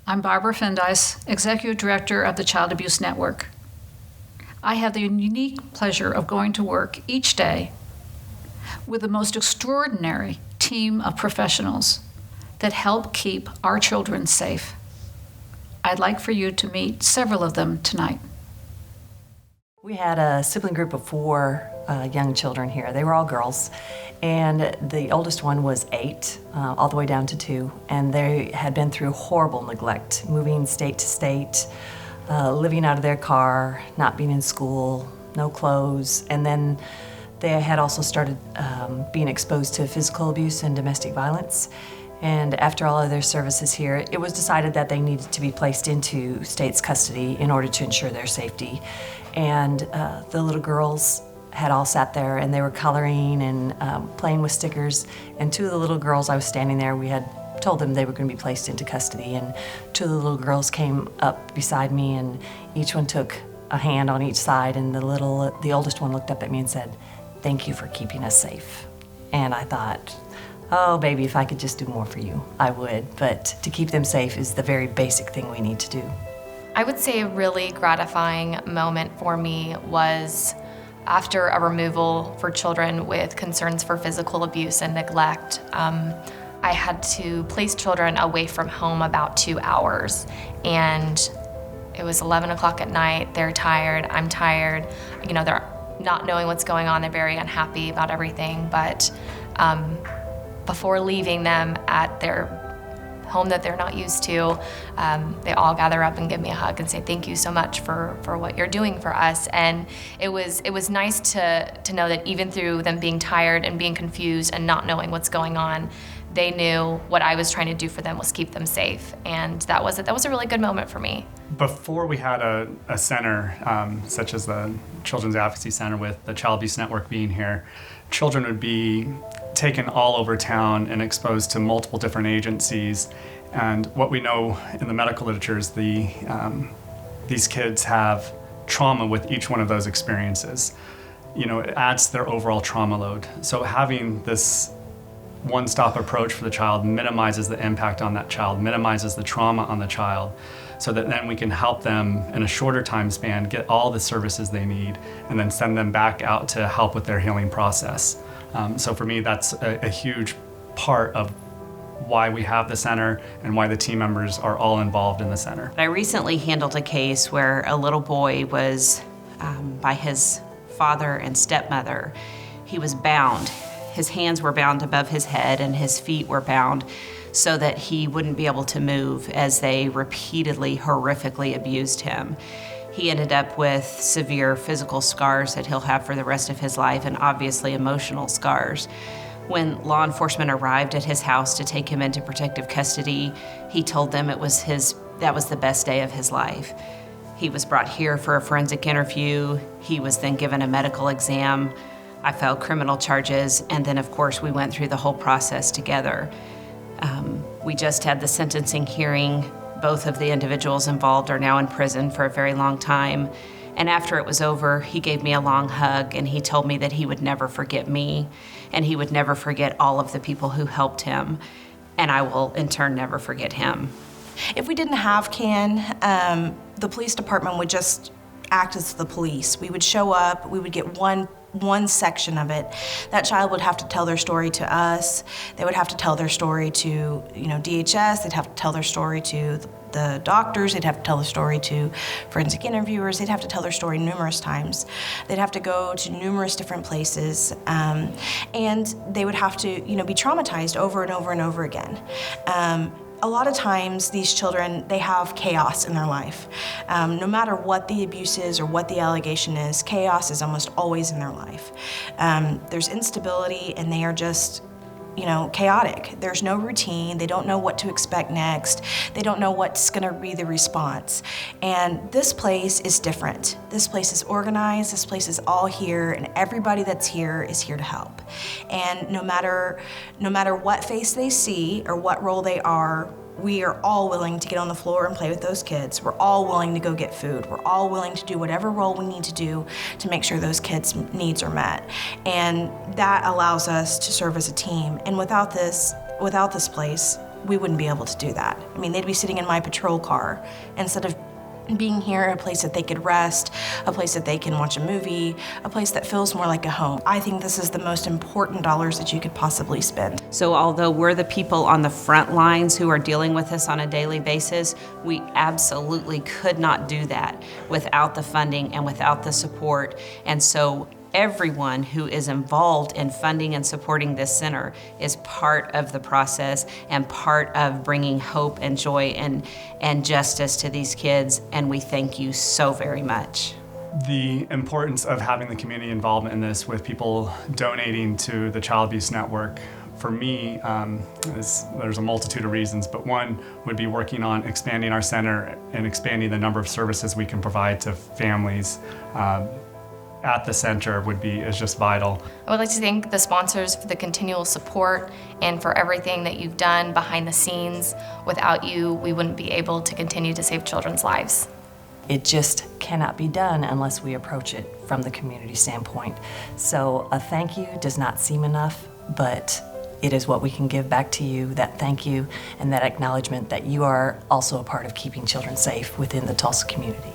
I'm Barbara Fendice, Executive Director of the Child Abuse Network. I have the unique pleasure of going to work each day with the most extraordinary team of professionals that help keep our children safe. I'd like for you to meet several of them tonight. We had a sibling group of 4 young children here. They were all girls, and the oldest one was 8, all the way down to 2, and they had been through horrible neglect, moving state to state, living out of their car, not being in school, no clothes, and then they had also started being exposed to physical abuse and domestic violence. And after all of their services here, it was decided that they needed to be placed into state's custody in order to ensure their safety. And the little girls had all sat there and they were coloring and playing with stickers. And 2 of the little girls, I was standing there, we had told them they were going to be placed into custody. And 2 of the little girls came up beside me and each one took a hand on each side. And the oldest one looked up at me and said, "Thank you for keeping us safe." And I thought, oh, baby, if I could just do more for you, I would. But to keep them safe is the very basic thing we need to do. I would say a really gratifying moment for me was after a removal for children with concerns for physical abuse and neglect. I had to place children away from home about 2 hours, and it was 11 o'clock at night. They're tired, I'm tired. You know, they're not knowing what's going on. They're very unhappy about everything, but before leaving them at their home that they're not used to, they all gather up and give me a hug and say thank you so much for what you're doing for us. And it was nice to know that even through them being tired and being confused and not knowing what's going on, they knew what I was trying to do for them was keep them safe. And that was a really good moment for me. Before we had a center, such as the Children's Advocacy Center with the Child Abuse Network being here, children would be taken all over town and exposed to multiple different agencies. And what we know in the medical literature is these kids have trauma with each one of those experiences. You know, it adds to their overall trauma load. So having this one-stop approach for the child minimizes the impact on that child, minimizes the trauma on the child, so that then we can help them in a shorter time span get all the services they need and then send them back out to help with their healing process. So for me, that's a huge part of why we have the center and why the team members are all involved in the center. I recently handled a case where a little boy was, by his father and stepmother, he was bound. His hands were bound above his head and his feet were bound so that he wouldn't be able to move as they repeatedly, horrifically abused him. He ended up with severe physical scars that he'll have for the rest of his life and obviously emotional scars. When law enforcement arrived at his house to take him into protective custody, he told them that was the best day of his life. He was brought here for a forensic interview. He was then given a medical exam. I filed criminal charges, and then of course we went through the whole process together. We just had the sentencing hearing. Both of the individuals involved are now in prison for a very long time. And after it was over, he gave me a long hug and he told me that he would never forget me and he would never forget all of the people who helped him. And I will in turn never forget him. If we didn't have CAN, the police department would just act as the police. We would show up, we would get one section of it. That child would have to tell their story to us. They would have to tell their story to, DHS. They'd have to tell their story to the doctors. They'd have to tell the story to forensic interviewers. They'd have to tell their story numerous times. They'd have to go to numerous different places, and they would have to, be traumatized over and over and over again. A lot of times, these children, they have chaos in their life. No matter what the abuse is or what the allegation is, chaos is almost always in their life. There's instability and they are just, chaotic. There's no routine. They don't know what to expect next. They don't know what's gonna be the response. And this place is different. This place is organized. This place is all here, and everybody that's here is here to help. And no matter what face they see or what role they are, we are all willing to get on the floor and play with those kids. We're all willing to go get food. We're all willing to do whatever role we need to do to make sure those kids' needs are met. And that allows us to serve as a team. And without this place, we wouldn't be able to do that. I mean, they'd be sitting in my patrol car instead of being here, a place that they could rest, a place that they can watch a movie, a place that feels more like a home. I think this is the most important dollars that you could possibly spend. So although we're the people on the front lines who are dealing with this on a daily basis, we absolutely could not do that without the funding and without the support. And so everyone who is involved in funding and supporting this center is part of the process and part of bringing hope and joy and justice to these kids, and we thank you so very much. The importance of having the community involvement in this, with people donating to the Child Abuse Network, for me, there's a multitude of reasons, but one would be working on expanding our center and expanding the number of services we can provide to families at the center is just vital. I would like to thank the sponsors for the continual support and for everything that you've done behind the scenes. Without you, we wouldn't be able to continue to save children's lives. It just cannot be done unless we approach it from the community standpoint. So a thank you does not seem enough, but it is what we can give back to you, that thank you and that acknowledgement that you are also a part of keeping children safe within the Tulsa community.